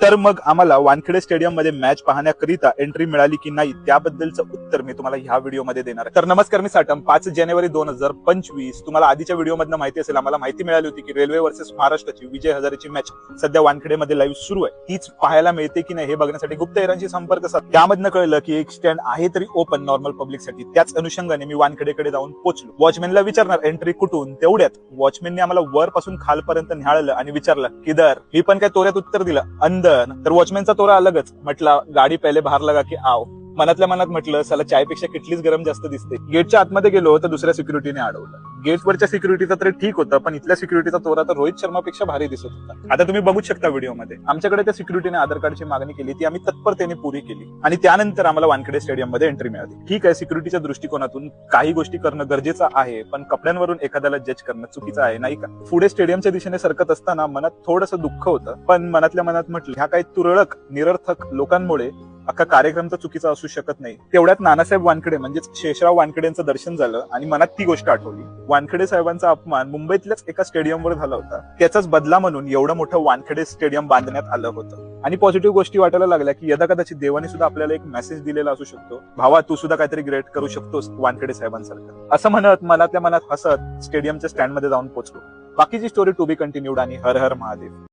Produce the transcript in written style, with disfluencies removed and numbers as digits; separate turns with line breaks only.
तर मग आम्हाला वानखेडे स्टेडियम मध्ये मॅच पाहण्याकरिता एंट्री मिळाली की नाही त्याबद्दलचं उत्तर मी तुम्हाला ह्या व्हिडिओमध्ये देणार आहे. तर नमस्कार, मी साटम. 5 जानेवारी 2025. तुम्हाला आधीच्या व्हिडिओमधनं माहिती असेल, आम्हाला माहिती मिळाली होती की रेल्वे वर्सेस महाराष्ट्राची विजय हजारेची मॅच सध्या वानखेडेमध्ये लाईव्ह सुरू आहे. तीच पाहायला मिळते की नाही हे बघण्यासाठी गुप्तहेरांशी संपर्क साधला. त्यामधनं कळलं की एक स्टँड आहे तरी ओपन नॉर्मल पब्लिकसाठी. त्याच अनुषंगाने मी वानखेडेकडे जाऊन पोहोचलो. वॉचमॅनला विचारणार एंट्री कुठून, तेवढ्यात वॉचमॅनने आम्हाला वरपासून खालपर्यंत निहाळलं आणि विचारलं किधर. मी पण काय तोऱ्यात उत्तर दिलं अंदर. तर वॉचमॅनचा तोरा अलगच. म्हटला गाडी पहिले बाहेर लगा की आओ. मनातल्या मनात म्हटलं साला चायपेक्षा किटलीच गरम जास्त दिसते. गेटच्या आतमध्ये गेलो तर दुसऱ्या सिक्युरिटीने अडवलं. गेटवरच्या सिक्युरिटीचा तरी ठीक होतं, पण इथल्या सिक्युरिटीचा तोरा तर रोहित शर्मापेक्षा भारी दिसत होता. आता तुम्ही बघू शकता व्हिडिओमध्ये. आमच्याकडे त्या सिक्युरिटीने आधार कार्डची मागणी केली, ती आम्ही तत्परतेने पुरी केली आणि त्यानंतर आम्हाला वानखेडे स्टेडियम मध्ये एंट्री मिळाली. ठीक आहे, सिक्युरिटीच्या दृष्टिकोनातून काही गोष्टी करणं गरजेचं आहे, पण कपड्यांवरून एखाद्याला जज करणं चुकीचं आहे, नाही का? पुढे स्टेडियमच्या दिशेने सरकत असताना मनात थोडंसं दुःख होतं, पण मनातल्या मनात म्हटलं ह्या काही तुरळक निरर्थक लोकांमुळे अख्खा कार्यक्रम तर चुकीचा असू शकत नाही. तेवढ्यात नानासाहेब वानखेडे म्हणजेच शेषराव वानखेडेंचं दर्शन झालं आणि मनात ती गोष्ट आठवली. वानखेडे साहेबांचा अपमान मुंबईतल्याच एका स्टेडियमवर झाला होता. त्याचाच बदला म्हणून एवढं मोठं वानखेडे स्टेडियम बांधण्यात आलं होतं. आणि पॉझिटिव्ह गोष्टी वाटायला लागल्या की यदा कदाचित देवाने सुद्धा आपल्याला एक मेसेज दिलेला असू शकतो, भावा तू सुद्धा काहीतरी ग्रेट करू शकतोस वानखेडे साहेबांसारखं. असं म्हणत मनातल्या मनात हसत स्टेडियमच्या स्टँड मध्ये जाऊन पोहोचलो. बाकीची स्टोरी टू बी कंटिन्यूड आणि हर हर महादेव.